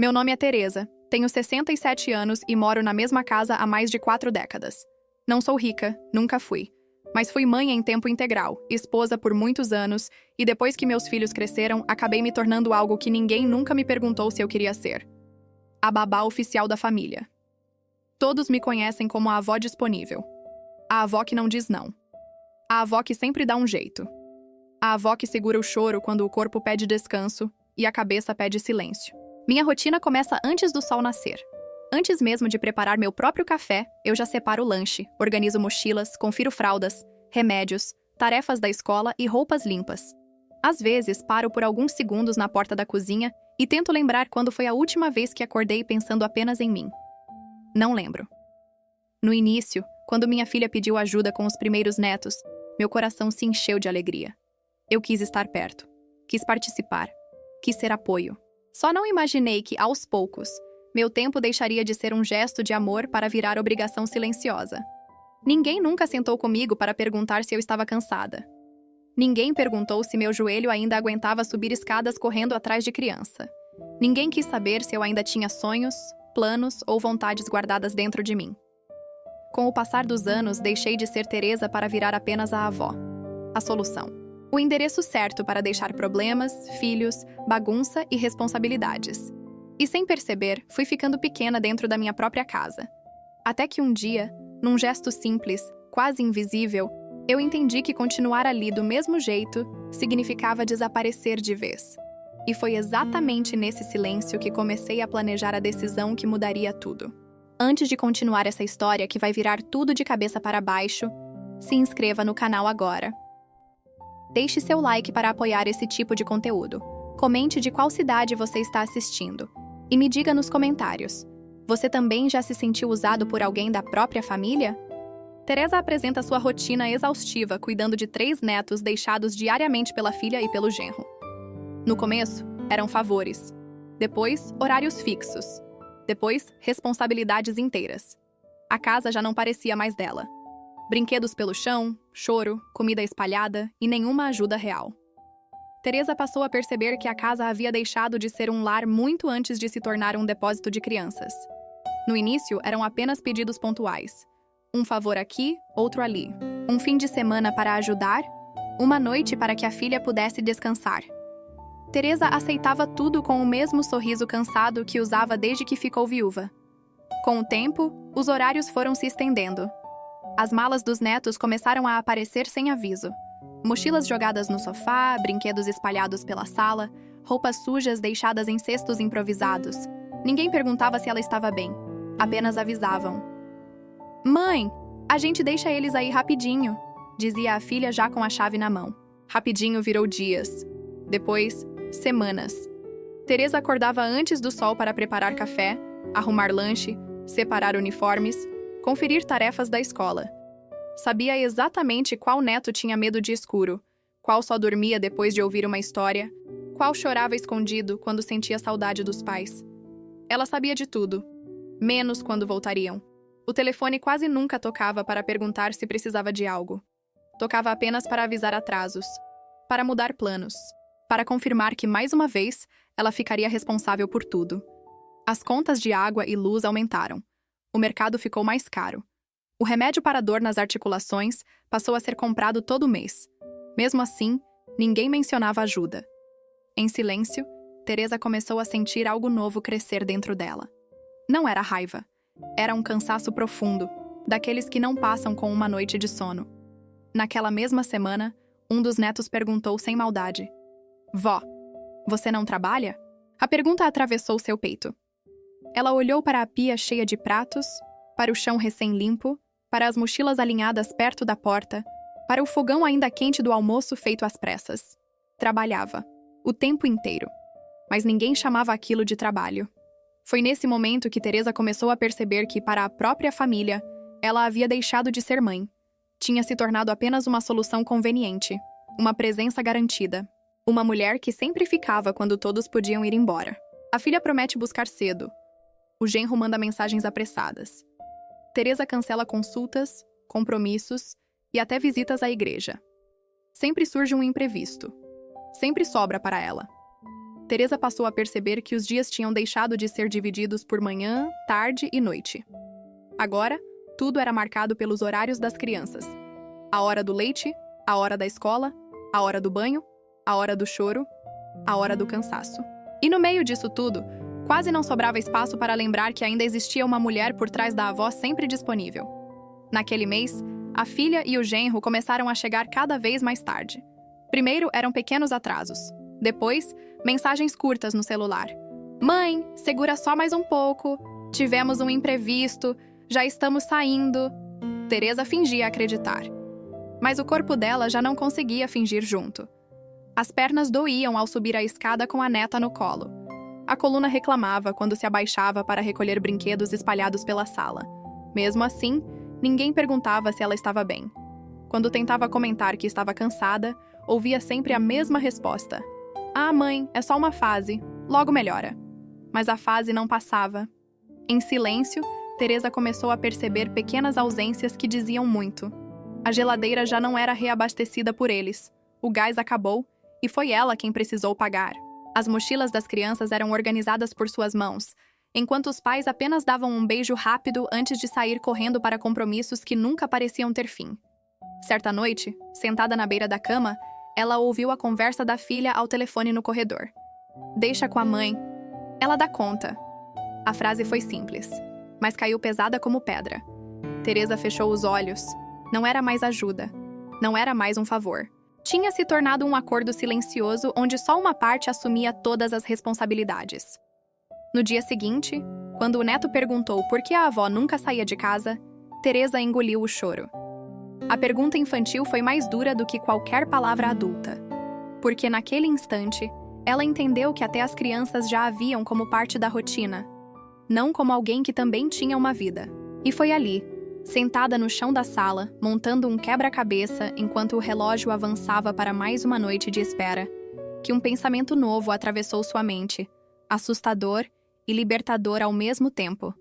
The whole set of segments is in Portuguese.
Meu nome é Teresa, tenho 67 anos e moro na mesma casa há mais de 4 décadas. Não sou rica, nunca fui. Mas fui mãe em tempo integral, esposa por muitos anos, e depois que meus filhos cresceram, acabei me tornando algo que ninguém nunca me perguntou se eu queria ser. A babá oficial da família. Todos me conhecem como a avó disponível. A avó que não diz não. A avó que sempre dá um jeito. A avó que segura o choro quando o corpo pede descanso e a cabeça pede silêncio. Minha rotina começa antes do sol nascer. Antes mesmo de preparar meu próprio café, eu já separo o lanche, organizo mochilas, confiro fraldas, remédios, tarefas da escola e roupas limpas. Às vezes, paro por alguns segundos na porta da cozinha e tento lembrar quando foi a última vez que acordei pensando apenas em mim. Não lembro. No início, quando minha filha pediu ajuda com os primeiros netos, meu coração se encheu de alegria. Eu quis estar perto, quis participar, quis ser apoio. Só não imaginei que, aos poucos, meu tempo deixaria de ser um gesto de amor para virar obrigação silenciosa. Ninguém nunca sentou comigo para perguntar se eu estava cansada. Ninguém perguntou se meu joelho ainda aguentava subir escadas correndo atrás de criança. Ninguém quis saber se eu ainda tinha sonhos, planos ou vontades guardadas dentro de mim. Com o passar dos anos, deixei de ser Teresa para virar apenas a avó. A solução. O endereço certo para deixar problemas, filhos, bagunça e responsabilidades. E sem perceber, fui ficando pequena dentro da minha própria casa. Até que um dia, num gesto simples, quase invisível, eu entendi que continuar ali do mesmo jeito significava desaparecer de vez. E foi exatamente nesse silêncio que comecei a planejar a decisão que mudaria tudo. Antes de continuar essa história que vai virar tudo de cabeça para baixo, se inscreva no canal agora. Deixe seu like para apoiar esse tipo de conteúdo. Comente de qual cidade você está assistindo. E me diga nos comentários, você também já se sentiu usado por alguém da própria família? Teresa apresenta sua rotina exaustiva cuidando de 3 netos deixados diariamente pela filha e pelo genro. No começo, eram favores. Depois, horários fixos. Depois, responsabilidades inteiras. A casa já não parecia mais dela. Brinquedos pelo chão, choro, comida espalhada e nenhuma ajuda real. Teresa passou a perceber que a casa havia deixado de ser um lar muito antes de se tornar um depósito de crianças. No início, eram apenas pedidos pontuais. Um favor aqui, outro ali. Um fim de semana para ajudar, uma noite para que a filha pudesse descansar. Teresa aceitava tudo com o mesmo sorriso cansado que usava desde que ficou viúva. Com o tempo, os horários foram se estendendo. As malas dos netos começaram a aparecer sem aviso. Mochilas jogadas no sofá, brinquedos espalhados pela sala, roupas sujas deixadas em cestos improvisados. Ninguém perguntava se ela estava bem. Apenas avisavam. "Mãe, a gente deixa eles aí rapidinho", dizia a filha já com a chave na mão. Rapidinho virou dias. Depois, semanas. Teresa acordava antes do sol para preparar café, arrumar lanche, separar uniformes, conferir tarefas da escola. Sabia exatamente qual neto tinha medo de escuro, qual só dormia depois de ouvir uma história, qual chorava escondido quando sentia saudade dos pais. Ela sabia de tudo, menos quando voltariam. O telefone quase nunca tocava para perguntar se precisava de algo. Tocava apenas para avisar atrasos, para mudar planos, para confirmar que, mais uma vez, ela ficaria responsável por tudo. As contas de água e luz aumentaram. O mercado ficou mais caro. O remédio para dor nas articulações passou a ser comprado todo mês. Mesmo assim, ninguém mencionava ajuda. Em silêncio, Teresa começou a sentir algo novo crescer dentro dela. Não era raiva. Era um cansaço profundo, daqueles que não passam com uma noite de sono. Naquela mesma semana, um dos netos perguntou sem maldade: "Vó, você não trabalha?" A pergunta atravessou seu peito. Ela olhou para a pia cheia de pratos, para o chão recém-limpo, para as mochilas alinhadas perto da porta, para o fogão ainda quente do almoço feito às pressas. Trabalhava, o tempo inteiro. Mas ninguém chamava aquilo de trabalho. Foi nesse momento que Teresa começou a perceber que, para a própria família, ela havia deixado de ser mãe. Tinha se tornado apenas uma solução conveniente, uma presença garantida. Uma mulher que sempre ficava quando todos podiam ir embora. A filha promete buscar cedo. O genro manda mensagens apressadas. Teresa cancela consultas, compromissos e até visitas à igreja. Sempre surge um imprevisto. Sempre sobra para ela. Teresa passou a perceber que os dias tinham deixado de ser divididos por manhã, tarde e noite. Agora, tudo era marcado pelos horários das crianças. A hora do leite, a hora da escola, a hora do banho, a hora do choro, a hora do cansaço. E no meio disso tudo, quase não sobrava espaço para lembrar que ainda existia uma mulher por trás da avó sempre disponível. Naquele mês, a filha e o genro começaram a chegar cada vez mais tarde. Primeiro eram pequenos atrasos. Depois, mensagens curtas no celular. Mãe, segura só mais um pouco. Tivemos um imprevisto. Já estamos saindo. Teresa fingia acreditar. Mas o corpo dela já não conseguia fingir junto. As pernas doíam ao subir a escada com a neta no colo. A coluna reclamava quando se abaixava para recolher brinquedos espalhados pela sala. Mesmo assim, ninguém perguntava se ela estava bem. Quando tentava comentar que estava cansada, ouvia sempre a mesma resposta. Ah, mãe, é só uma fase. Logo melhora. Mas a fase não passava. Em silêncio, Teresa começou a perceber pequenas ausências que diziam muito. A geladeira já não era reabastecida por eles. O gás acabou e foi ela quem precisou pagar. As mochilas das crianças eram organizadas por suas mãos, enquanto os pais apenas davam um beijo rápido antes de sair correndo para compromissos que nunca pareciam ter fim. Certa noite, sentada na beira da cama, ela ouviu a conversa da filha ao telefone no corredor. Deixa com a mãe. Ela dá conta. A frase foi simples, mas caiu pesada como pedra. Teresa fechou os olhos. Não era mais ajuda. Não era mais um favor. Tinha se tornado um acordo silencioso onde só uma parte assumia todas as responsabilidades. No dia seguinte, quando o neto perguntou por que a avó nunca saía de casa, Teresa engoliu o choro. A pergunta infantil foi mais dura do que qualquer palavra adulta. Porque naquele instante, ela entendeu que até as crianças já a viam como parte da rotina, não como alguém que também tinha uma vida. E foi ali, sentada no chão da sala, montando um quebra-cabeça enquanto o relógio avançava para mais uma noite de espera, que um pensamento novo atravessou sua mente, assustador e libertador ao mesmo tempo.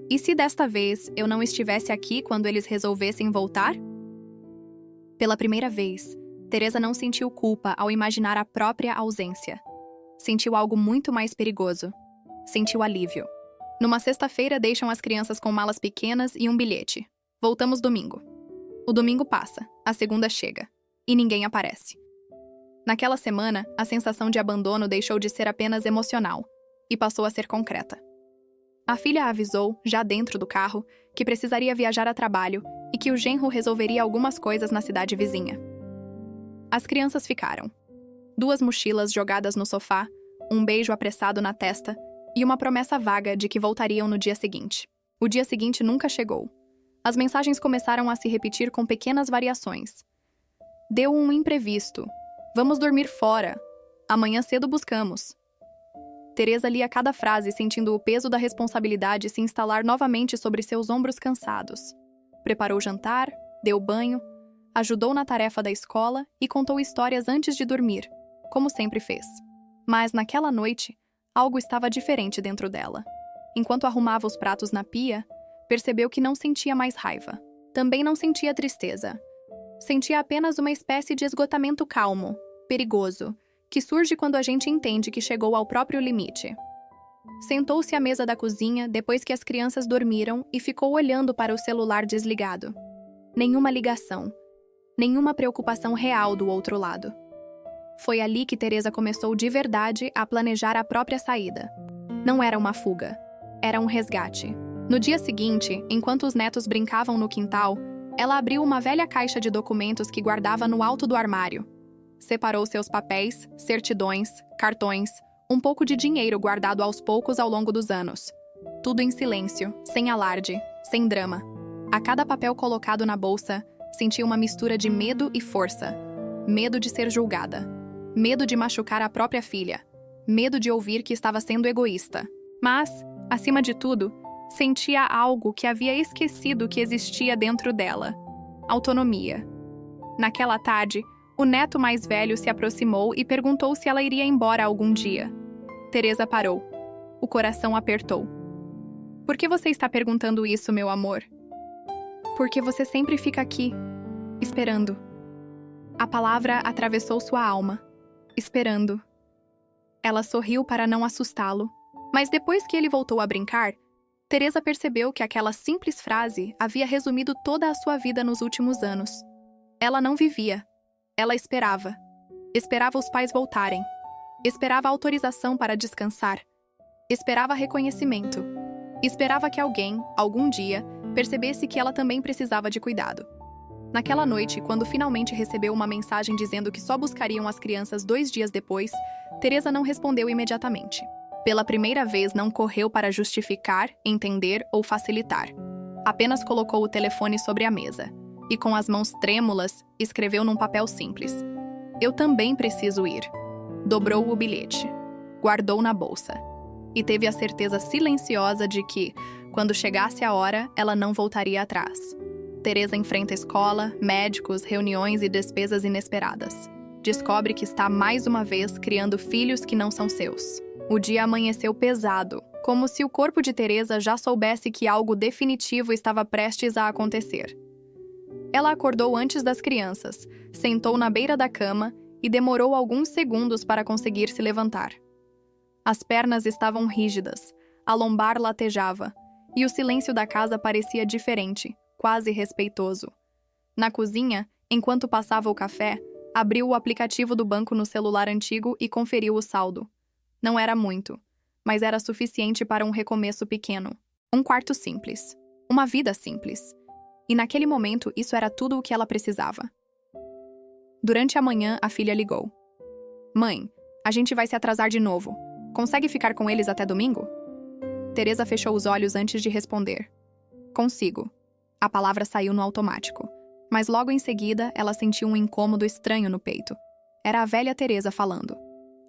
E se desta vez eu não estivesse aqui quando eles resolvessem voltar? Pela primeira vez, Teresa não sentiu culpa ao imaginar a própria ausência. Sentiu algo muito mais perigoso. Sentiu alívio. Numa sexta-feira, deixam as crianças com malas pequenas e um bilhete. Voltamos domingo. O domingo passa, a segunda chega. E ninguém aparece. Naquela semana, a sensação de abandono deixou de ser apenas emocional e passou a ser concreta. A filha avisou, já dentro do carro, que precisaria viajar a trabalho e que o genro resolveria algumas coisas na cidade vizinha. As crianças ficaram. 2 mochilas jogadas no sofá, um beijo apressado na testa e uma promessa vaga de que voltariam no dia seguinte. O dia seguinte nunca chegou. As mensagens começaram a se repetir com pequenas variações. Deu um imprevisto. Vamos dormir fora. Amanhã cedo buscamos. Teresa lia cada frase, sentindo o peso da responsabilidade se instalar novamente sobre seus ombros cansados. Preparou o jantar, deu banho, ajudou na tarefa da escola e contou histórias antes de dormir, como sempre fez. Mas, naquela noite, algo estava diferente dentro dela. Enquanto arrumava os pratos na pia, percebeu que não sentia mais raiva. Também não sentia tristeza. Sentia apenas uma espécie de esgotamento calmo, perigoso, que surge quando a gente entende que chegou ao próprio limite. Sentou-se à mesa da cozinha depois que as crianças dormiram e ficou olhando para o celular desligado. Nenhuma ligação. Nenhuma preocupação real do outro lado. Foi ali que Teresa começou de verdade a planejar a própria saída. Não era uma fuga. Era um resgate. No dia seguinte, enquanto os netos brincavam no quintal, ela abriu uma velha caixa de documentos que guardava no alto do armário. Separou seus papéis, certidões, cartões, um pouco de dinheiro guardado aos poucos ao longo dos anos. Tudo em silêncio, sem alarde, sem drama. A cada papel colocado na bolsa, sentia uma mistura de medo e força. Medo de ser julgada. Medo de machucar a própria filha. Medo de ouvir que estava sendo egoísta. Mas, acima de tudo, sentia algo que havia esquecido que existia dentro dela. Autonomia. Naquela tarde, o neto mais velho se aproximou e perguntou se ela iria embora algum dia. Teresa parou. O coração apertou. Por que você está perguntando isso, meu amor? Porque você sempre fica aqui, esperando. A palavra atravessou sua alma. Esperando. Ela sorriu para não assustá-lo, mas depois que ele voltou a brincar, Teresa percebeu que aquela simples frase havia resumido toda a sua vida nos últimos anos. Ela não vivia. Ela esperava. Esperava os pais voltarem. Esperava autorização para descansar. Esperava reconhecimento. Esperava que alguém, algum dia, percebesse que ela também precisava de cuidado. Naquela noite, quando finalmente recebeu uma mensagem dizendo que só buscariam as crianças 2 dias depois, Teresa não respondeu imediatamente. Pela primeira vez, não correu para justificar, entender ou facilitar. Apenas colocou o telefone sobre a mesa e, com as mãos trêmulas, escreveu num papel simples: "Eu também preciso ir." Dobrou o bilhete, guardou na bolsa e teve a certeza silenciosa de que, quando chegasse a hora, ela não voltaria atrás. Teresa enfrenta escola, médicos, reuniões e despesas inesperadas. Descobre que está mais uma vez criando filhos que não são seus. O dia amanheceu pesado, como se o corpo de Teresa já soubesse que algo definitivo estava prestes a acontecer. Ela acordou antes das crianças, sentou na beira da cama e demorou alguns segundos para conseguir se levantar. As pernas estavam rígidas, a lombar latejava, e o silêncio da casa parecia diferente, quase respeitoso. Na cozinha, enquanto passava o café, abriu o aplicativo do banco no celular antigo e conferiu o saldo. Não era muito, mas era suficiente para um recomeço pequeno. Um quarto simples. Uma vida simples. E naquele momento, isso era tudo o que ela precisava. Durante a manhã, a filha ligou. "Mãe, a gente vai se atrasar de novo. Consegue ficar com eles até domingo?" Teresa fechou os olhos antes de responder. "Consigo." A palavra saiu no automático, mas logo em seguida ela sentiu um incômodo estranho no peito. Era a velha Teresa falando.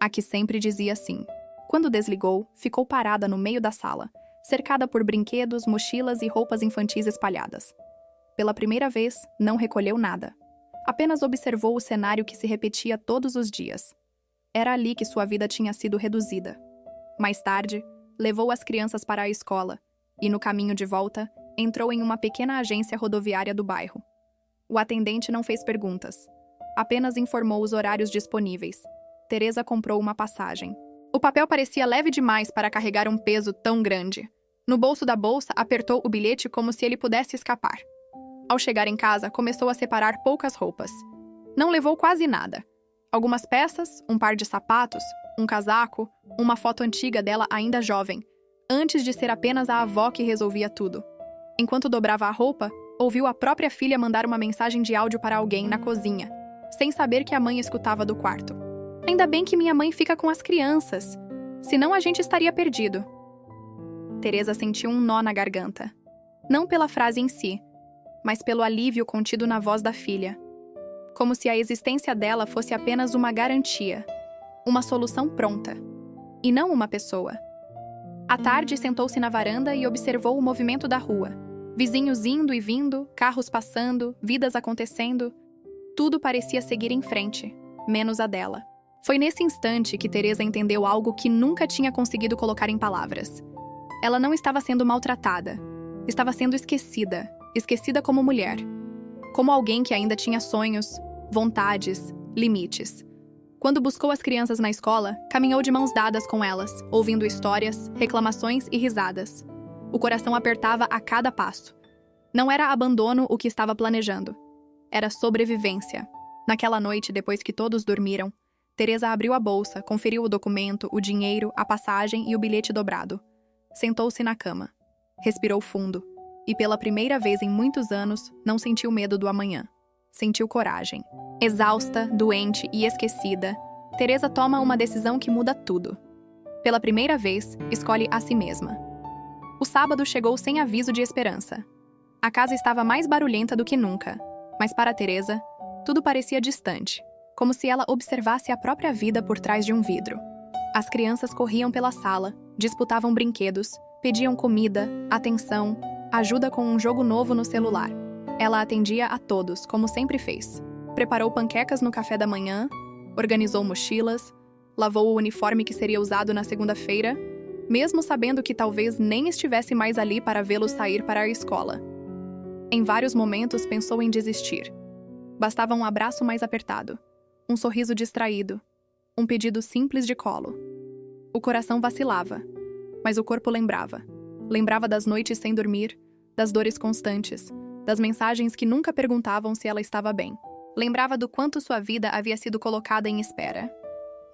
A que sempre dizia sim. Quando desligou, ficou parada no meio da sala, cercada por brinquedos, mochilas e roupas infantis espalhadas. Pela primeira vez, não recolheu nada. Apenas observou o cenário que se repetia todos os dias. Era ali que sua vida tinha sido reduzida. Mais tarde, levou as crianças para a escola e, no caminho de volta, entrou em uma pequena agência rodoviária do bairro. O atendente não fez perguntas. Apenas informou os horários disponíveis. Teresa comprou uma passagem. O papel parecia leve demais para carregar um peso tão grande. No bolso da bolsa, apertou o bilhete como se ele pudesse escapar. Ao chegar em casa, começou a separar poucas roupas. Não levou quase nada. Algumas peças, um par de sapatos, um casaco, uma foto antiga dela ainda jovem, antes de ser apenas a avó que resolvia tudo. Enquanto dobrava a roupa, ouviu a própria filha mandar uma mensagem de áudio para alguém na cozinha, sem saber que a mãe escutava do quarto. "Ainda bem que minha mãe fica com as crianças. Senão a gente estaria perdido." Teresa sentiu um nó na garganta. Não pela frase em si, mas pelo alívio contido na voz da filha. Como se a existência dela fosse apenas uma garantia, uma solução pronta, e não uma pessoa. À tarde, sentou-se na varanda e observou o movimento da rua. Vizinhos indo e vindo, carros passando, vidas acontecendo. Tudo parecia seguir em frente, menos a dela. Foi nesse instante que Teresa entendeu algo que nunca tinha conseguido colocar em palavras. Ela não estava sendo maltratada. Estava sendo esquecida. Esquecida como mulher. Como alguém que ainda tinha sonhos, vontades, limites. Quando buscou as crianças na escola, caminhou de mãos dadas com elas, ouvindo histórias, reclamações e risadas. O coração apertava a cada passo. Não era abandono o que estava planejando. Era sobrevivência. Naquela noite, depois que todos dormiram, Teresa abriu a bolsa, conferiu o documento, o dinheiro, a passagem e o bilhete dobrado. Sentou-se na cama. Respirou fundo. E pela primeira vez em muitos anos, não sentiu medo do amanhã. Sentiu coragem. Exausta, doente e esquecida, Teresa toma uma decisão que muda tudo. Pela primeira vez, escolhe a si mesma. O sábado chegou sem aviso de esperança. A casa estava mais barulhenta do que nunca, mas para Teresa, tudo parecia distante, como se ela observasse a própria vida por trás de um vidro. As crianças corriam pela sala, disputavam brinquedos, pediam comida, atenção, ajuda com um jogo novo no celular. Ela atendia a todos, como sempre fez. Preparou panquecas no café da manhã, organizou mochilas, lavou o uniforme que seria usado na segunda-feira, mesmo sabendo que talvez nem estivesse mais ali para vê-los sair para a escola. Em vários momentos pensou em desistir. Bastava um abraço mais apertado, um sorriso distraído, um pedido simples de colo. O coração vacilava, mas o corpo lembrava. Lembrava das noites sem dormir, das dores constantes, das mensagens que nunca perguntavam se ela estava bem. Lembrava do quanto sua vida havia sido colocada em espera.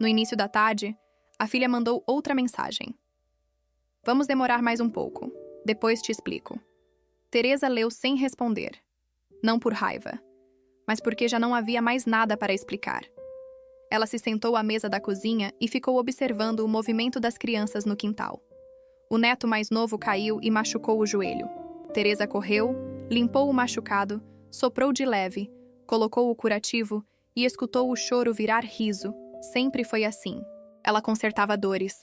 No início da tarde, a filha mandou outra mensagem. Vamos demorar mais um pouco. Depois te explico. Teresa leu sem responder. Não por raiva, mas porque já não havia mais nada para explicar. Ela se sentou à mesa da cozinha e ficou observando o movimento das crianças no quintal. O neto mais novo caiu e machucou o joelho. Teresa correu, limpou o machucado, soprou de leve, colocou o curativo e escutou o choro virar riso. Sempre foi assim. Ela consertava dores,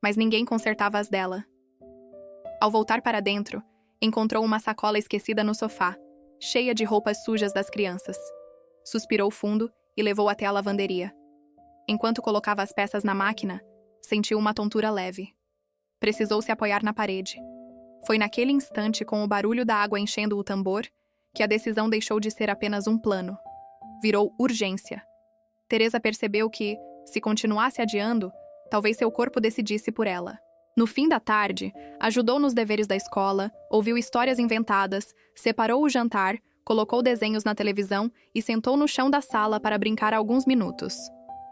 mas ninguém consertava as dela. Ao voltar para dentro, encontrou uma sacola esquecida no sofá, cheia de roupas sujas das crianças. Suspirou fundo e levou até a lavanderia. Enquanto colocava as peças na máquina, sentiu uma tontura leve. Precisou se apoiar na parede. Foi naquele instante, com o barulho da água enchendo o tambor, que a decisão deixou de ser apenas um plano. Virou urgência. Teresa percebeu que, se continuasse adiando, talvez seu corpo decidisse por ela. No fim da tarde, ajudou nos deveres da escola, ouviu histórias inventadas, separou o jantar, colocou desenhos na televisão e sentou no chão da sala para brincar alguns minutos.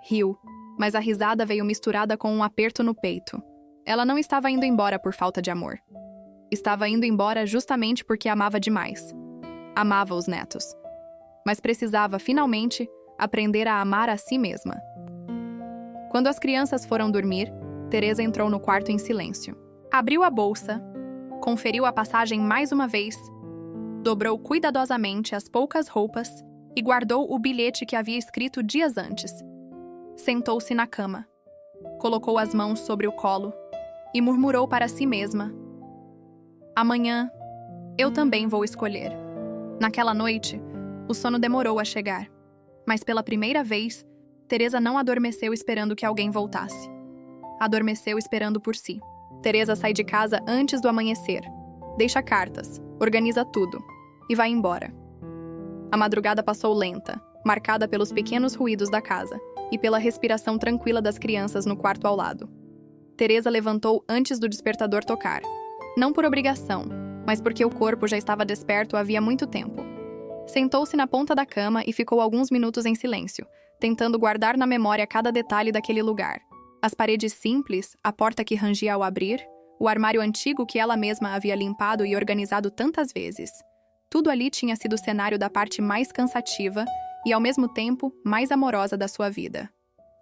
Riu, mas a risada veio misturada com um aperto no peito. Ela não estava indo embora por falta de amor. Estava indo embora justamente porque amava demais. Amava os netos. Mas precisava, finalmente, aprender a amar a si mesma. Quando as crianças foram dormir, Teresa entrou no quarto em silêncio. Abriu a bolsa, conferiu a passagem mais uma vez, dobrou cuidadosamente as poucas roupas e guardou o bilhete que havia escrito dias antes. Sentou-se na cama, colocou as mãos sobre o colo e murmurou para si mesma: amanhã, eu também vou escolher. Naquela noite, o sono demorou a chegar, mas pela primeira vez, Teresa não adormeceu esperando que alguém voltasse. Adormeceu esperando por si. Teresa sai de casa antes do amanhecer, deixa cartas, organiza tudo e vai embora. A madrugada passou lenta, marcada pelos pequenos ruídos da casa e pela respiração tranquila das crianças no quarto ao lado. Teresa levantou antes do despertador tocar. Não por obrigação, mas porque o corpo já estava desperto havia muito tempo. Sentou-se na ponta da cama e ficou alguns minutos em silêncio, tentando guardar na memória cada detalhe daquele lugar. As paredes simples, a porta que rangia ao abrir, o armário antigo que ela mesma havia limpado e organizado tantas vezes. Tudo ali tinha sido o cenário da parte mais cansativa e, ao mesmo tempo, mais amorosa da sua vida.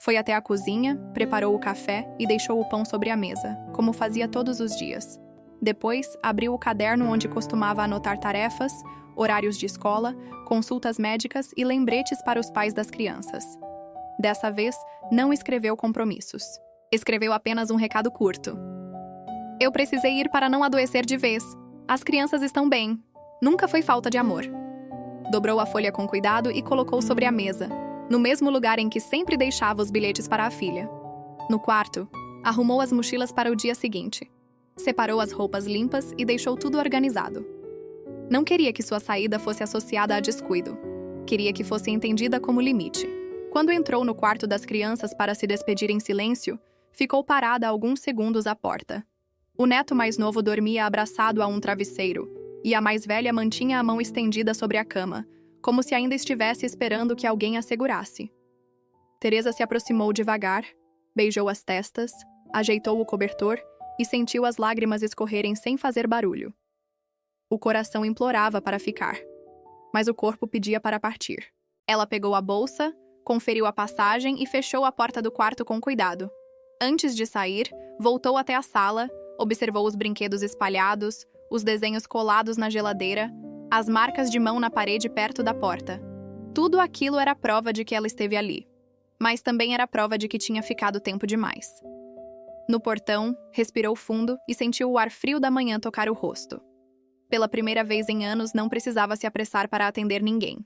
Foi até a cozinha, preparou o café e deixou o pão sobre a mesa, como fazia todos os dias. Depois, abriu o caderno onde costumava anotar tarefas, horários de escola, consultas médicas e lembretes para os pais das crianças. Dessa vez, não escreveu compromissos. Escreveu apenas um recado curto. Eu precisei ir para não adoecer de vez. As crianças estão bem. Nunca foi falta de amor. Dobrou a folha com cuidado e colocou sobre a mesa, no mesmo lugar em que sempre deixava os bilhetes para a filha. No quarto, arrumou as mochilas para o dia seguinte. Separou as roupas limpas e deixou tudo organizado. Não queria que sua saída fosse associada a descuido. Queria que fosse entendida como limite. Quando entrou no quarto das crianças para se despedir em silêncio, ficou parada alguns segundos à porta. O neto mais novo dormia abraçado a um travesseiro, e a mais velha mantinha a mão estendida sobre a cama, como se ainda estivesse esperando que alguém a segurasse. Teresa se aproximou devagar, beijou as testas, ajeitou o cobertor e sentiu as lágrimas escorrerem sem fazer barulho. O coração implorava para ficar, mas o corpo pedia para partir. Ela pegou a bolsa, conferiu a passagem e fechou a porta do quarto com cuidado. Antes de sair, voltou até a sala, observou os brinquedos espalhados, os desenhos colados na geladeira, as marcas de mão na parede perto da porta. Tudo aquilo era prova de que ela esteve ali, mas também era prova de que tinha ficado tempo demais. No portão, respirou fundo e sentiu o ar frio da manhã tocar o rosto. Pela primeira vez em anos, não precisava se apressar para atender ninguém.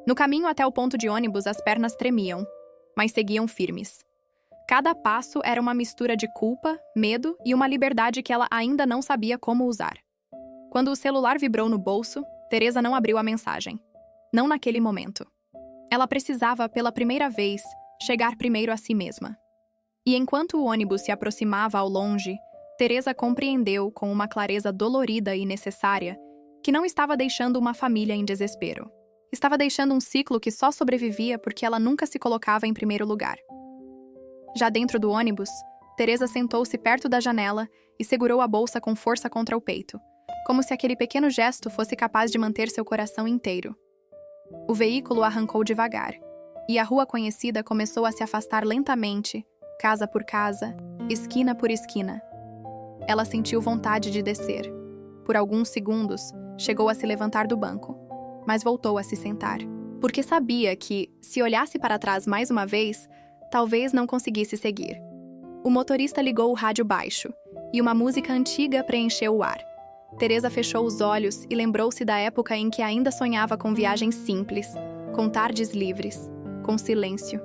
No caminho até o ponto de ônibus, as pernas tremiam, mas seguiam firmes. Cada passo era uma mistura de culpa, medo e uma liberdade que ela ainda não sabia como usar. Quando o celular vibrou no bolso, Teresa não abriu a mensagem. Não naquele momento. Ela precisava, pela primeira vez, chegar primeiro a si mesma. E enquanto o ônibus se aproximava ao longe, Teresa compreendeu com uma clareza dolorida e necessária que não estava deixando uma família em desespero. Estava deixando um ciclo que só sobrevivia porque ela nunca se colocava em primeiro lugar. Já dentro do ônibus, Teresa sentou-se perto da janela e segurou a bolsa com força contra o peito, como se aquele pequeno gesto fosse capaz de manter seu coração inteiro. O veículo arrancou devagar, e a rua conhecida começou a se afastar lentamente, casa por casa, esquina por esquina. Ela sentiu vontade de descer. Por alguns segundos, chegou a se levantar do banco, mas voltou a se sentar, porque sabia que, se olhasse para trás mais uma vez, talvez não conseguisse seguir. O motorista ligou o rádio baixo, e uma música antiga preencheu o ar. Teresa fechou os olhos e lembrou-se da época em que ainda sonhava com viagens simples, com tardes livres, com silêncio.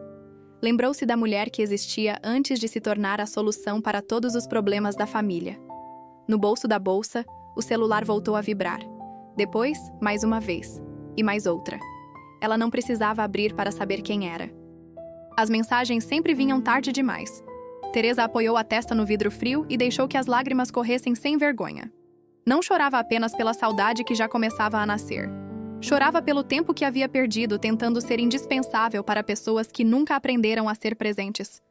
Lembrou-se da mulher que existia antes de se tornar a solução para todos os problemas da família. No bolso da bolsa, o celular voltou a vibrar. Depois, mais uma vez. E mais outra. Ela não precisava abrir para saber quem era. As mensagens sempre vinham tarde demais. Teresa apoiou a testa no vidro frio e deixou que as lágrimas corressem sem vergonha. Não chorava apenas pela saudade que já começava a nascer. Chorava pelo tempo que havia perdido tentando ser indispensável para pessoas que nunca aprenderam a ser presentes.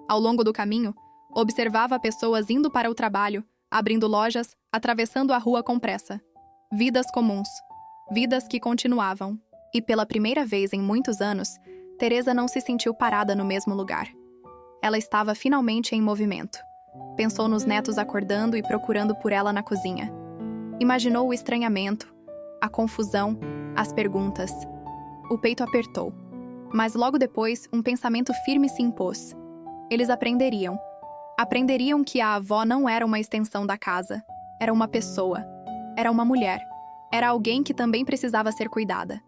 Ao longo do caminho, observava pessoas indo para o trabalho, abrindo lojas, atravessando a rua com pressa. Vidas comuns. Vidas que continuavam. E pela primeira vez em muitos anos, Teresa não se sentiu parada no mesmo lugar. Ela estava finalmente em movimento. Pensou nos netos acordando e procurando por ela na cozinha. Imaginou o estranhamento, a confusão, as perguntas. O peito apertou. Mas logo depois, um pensamento firme se impôs. Eles aprenderiam. Aprenderiam que a avó não era uma extensão da casa. Era uma pessoa. Era uma mulher. Era alguém que também precisava ser cuidada.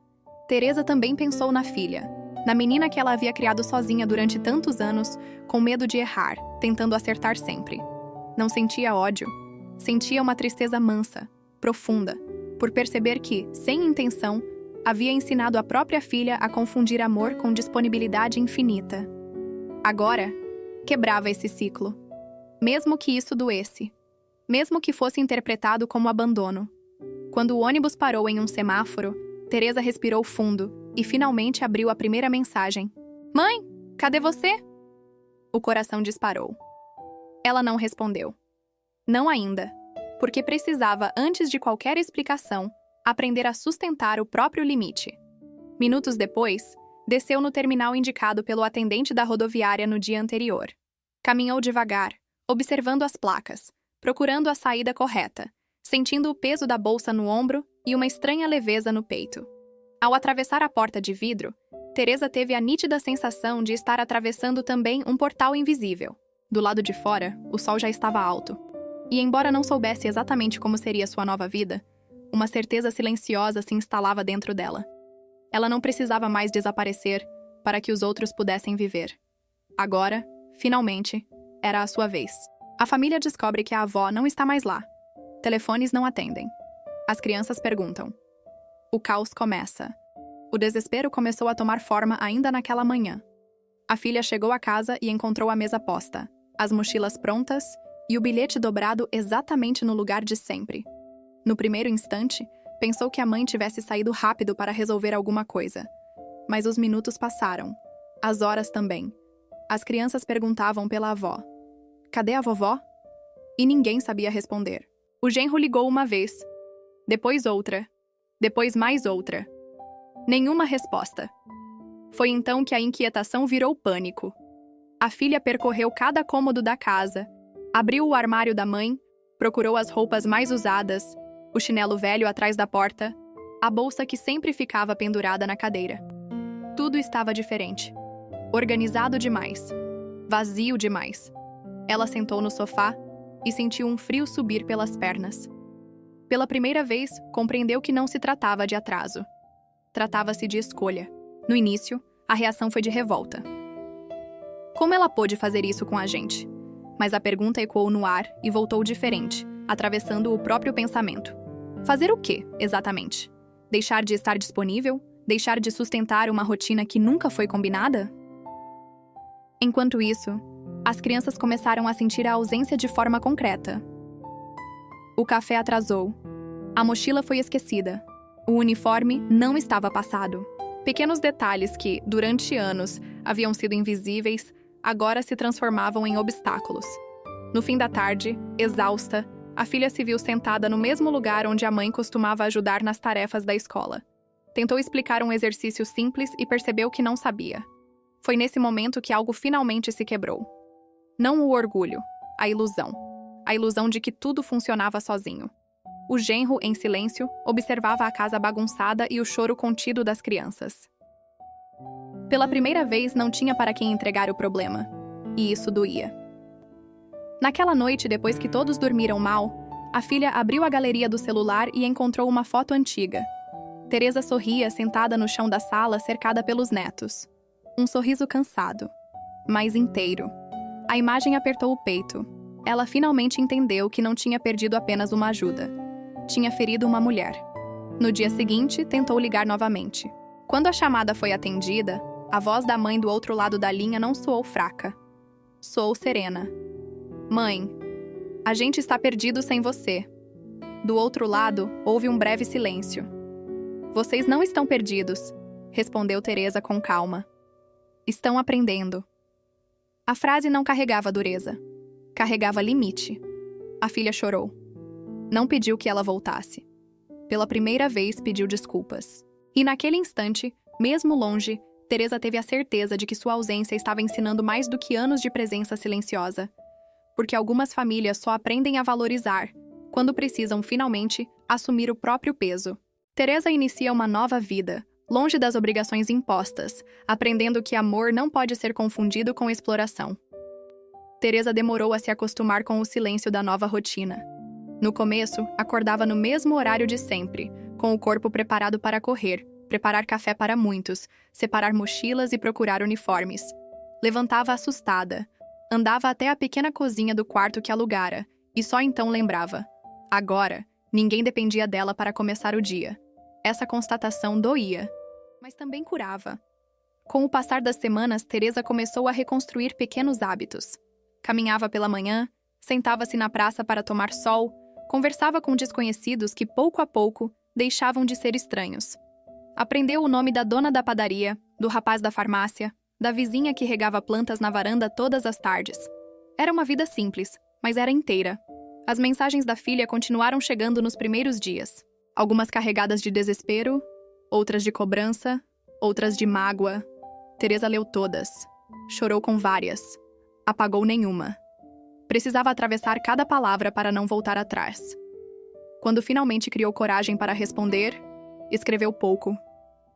Teresa também pensou na filha, na menina que ela havia criado sozinha durante tantos anos, com medo de errar, tentando acertar sempre. Não sentia ódio. Sentia uma tristeza mansa, profunda, por perceber que, sem intenção, havia ensinado a própria filha a confundir amor com disponibilidade infinita. Agora, quebrava esse ciclo. Mesmo que isso doesse. Mesmo que fosse interpretado como abandono. Quando o ônibus parou em um semáforo, Teresa respirou fundo e finalmente abriu a primeira mensagem. "Mãe, cadê você?" O coração disparou. Ela não respondeu. Não ainda, porque precisava, antes de qualquer explicação, aprender a sustentar o próprio limite. Minutos depois, desceu no terminal indicado pelo atendente da rodoviária no dia anterior. Caminhou devagar, observando as placas, procurando a saída correta, sentindo o peso da bolsa no ombro e uma estranha leveza no peito. Ao atravessar a porta de vidro, Teresa teve a nítida sensação de estar atravessando também um portal invisível. Do lado de fora, o sol já estava alto. E embora não soubesse exatamente como seria sua nova vida, uma certeza silenciosa se instalava dentro dela. Ela não precisava mais desaparecer para que os outros pudessem viver. Agora, finalmente, era a sua vez. A família descobre que a avó não está mais lá. Telefones não atendem. As crianças perguntam. O caos começa. O desespero começou a tomar forma ainda naquela manhã. A filha chegou à casa e encontrou a mesa posta, as mochilas prontas e o bilhete dobrado exatamente no lugar de sempre. No primeiro instante, pensou que a mãe tivesse saído rápido para resolver alguma coisa. Mas os minutos passaram. As horas também. As crianças perguntavam pela avó. Cadê a vovó? E ninguém sabia responder. O genro ligou uma vez. Depois outra. Depois mais outra. Nenhuma resposta. Foi então que a inquietação virou pânico. A filha percorreu cada cômodo da casa, abriu o armário da mãe, procurou as roupas mais usadas, o chinelo velho atrás da porta, a bolsa que sempre ficava pendurada na cadeira. Tudo estava diferente. Organizado demais. Vazio demais. Ela sentou no sofá e sentiu um frio subir pelas pernas. Pela primeira vez, compreendeu que não se tratava de atraso. Tratava-se de escolha. No início, a reação foi de revolta. Como ela pôde fazer isso com a gente? Mas a pergunta ecoou no ar e voltou diferente, atravessando o próprio pensamento. Fazer o quê, exatamente? Deixar de estar disponível? Deixar de sustentar uma rotina que nunca foi combinada? Enquanto isso, As crianças começaram a sentir a ausência de forma concreta. O café atrasou. A mochila foi esquecida. O uniforme não estava passado. Pequenos detalhes que, durante anos, haviam sido invisíveis, agora se transformavam em obstáculos. No fim da tarde, exausta, a filha se viu sentada no mesmo lugar onde a mãe costumava ajudar nas tarefas da escola. Tentou explicar um exercício simples e percebeu que não sabia. Foi nesse momento que algo finalmente se quebrou. Não o orgulho, a ilusão. A ilusão de que tudo funcionava sozinho. O genro, em silêncio, observava a casa bagunçada e o choro contido das crianças. Pela primeira vez, não tinha para quem entregar o problema. E isso doía. Naquela noite, depois que todos dormiram mal, a filha abriu a galeria do celular e encontrou uma foto antiga. Teresa sorria sentada no chão da sala, cercada pelos netos. Um sorriso cansado, mas inteiro. A imagem apertou o peito. Ela finalmente entendeu que não tinha perdido apenas uma ajuda. Tinha ferido uma mulher. No dia seguinte, tentou ligar novamente. Quando a chamada foi atendida, a voz da mãe do outro lado da linha não soou fraca. Soou serena. Mãe, a gente está perdido sem você. Do outro lado, houve um breve silêncio. Vocês não estão perdidos, respondeu Teresa com calma. Estão aprendendo. A frase não carregava dureza. Carregava limite. A filha chorou. Não pediu que ela voltasse. Pela primeira vez, pediu desculpas. E naquele instante, mesmo longe, Teresa teve a certeza de que sua ausência estava ensinando mais do que anos de presença silenciosa. Porque algumas famílias só aprendem a valorizar quando precisam, finalmente, assumir o próprio peso. Teresa inicia uma nova vida, longe das obrigações impostas, aprendendo que amor não pode ser confundido com exploração. Teresa demorou a se acostumar com o silêncio da nova rotina. No começo, acordava no mesmo horário de sempre, com o corpo preparado para correr, preparar café para muitos, separar mochilas e procurar uniformes. Levantava assustada. Andava até a pequena cozinha do quarto que alugara, e só então lembrava. Agora, ninguém dependia dela para começar o dia. Essa constatação doía, mas também curava. Com o passar das semanas, Teresa começou a reconstruir pequenos hábitos. Caminhava pela manhã, sentava-se na praça para tomar sol, conversava com desconhecidos que, pouco a pouco, deixavam de ser estranhos. Aprendeu o nome da dona da padaria, do rapaz da farmácia, da vizinha que regava plantas na varanda todas as tardes. Era uma vida simples, mas era inteira. As mensagens da filha continuaram chegando nos primeiros dias. Algumas carregadas de desespero, outras de cobrança, outras de mágoa. Teresa leu todas. Chorou com várias. Apagou nenhuma. Precisava atravessar cada palavra para não voltar atrás. Quando finalmente criou coragem para responder, escreveu pouco.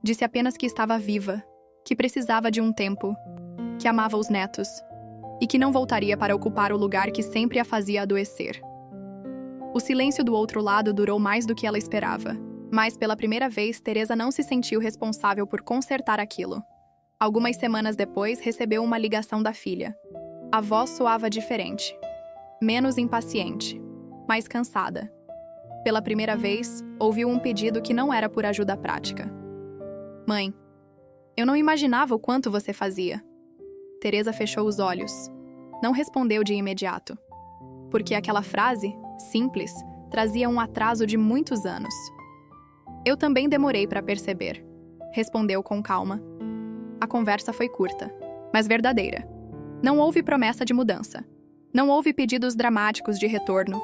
Disse apenas que estava viva, que precisava de um tempo, que amava os netos e que não voltaria para ocupar o lugar que sempre a fazia adoecer. O silêncio do outro lado durou mais do que ela esperava, mas pela primeira vez Teresa não se sentiu responsável por consertar aquilo. Algumas semanas depois, recebeu uma ligação da filha. A voz soava diferente, menos impaciente, mais cansada. Pela primeira vez, ouviu um pedido que não era por ajuda prática. Mãe, eu não imaginava o quanto você fazia. Teresa fechou os olhos. Não respondeu de imediato. Porque aquela frase, simples, trazia um atraso de muitos anos. Eu também demorei para perceber. Respondeu com calma. A conversa foi curta, mas verdadeira. Não houve promessa de mudança. Não houve pedidos dramáticos de retorno.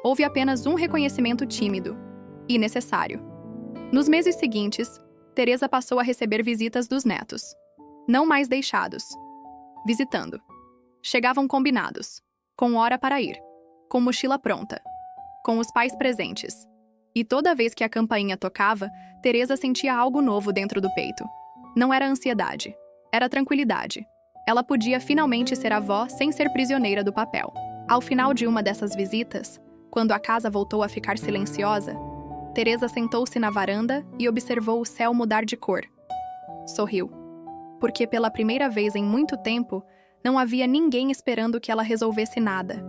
Houve apenas um reconhecimento tímido e necessário. Nos meses seguintes, Teresa passou a receber visitas dos netos. Não mais deixados. Visitando. Chegavam combinados. Com hora para ir. Com mochila pronta. Com os pais presentes. E toda vez que a campainha tocava, Teresa sentia algo novo dentro do peito. Não era ansiedade. Era tranquilidade. Ela podia finalmente ser avó sem ser prisioneira do papel. Ao final de uma dessas visitas, quando a casa voltou a ficar silenciosa, Teresa sentou-se na varanda e observou o céu mudar de cor. Sorriu. Porque pela primeira vez em muito tempo, não havia ninguém esperando que ela resolvesse nada.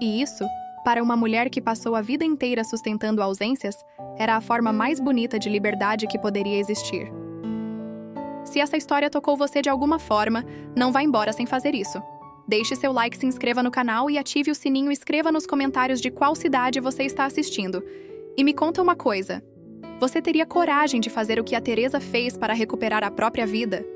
E isso, para uma mulher que passou a vida inteira sustentando ausências, era a forma mais bonita de liberdade que poderia existir. Se essa história tocou você de alguma forma, não vá embora sem fazer isso. Deixe seu like, se inscreva no canal e ative o sininho. Escreva nos comentários de qual cidade você está assistindo. E me conta uma coisa: você teria coragem de fazer o que a Teresa fez para recuperar a própria vida?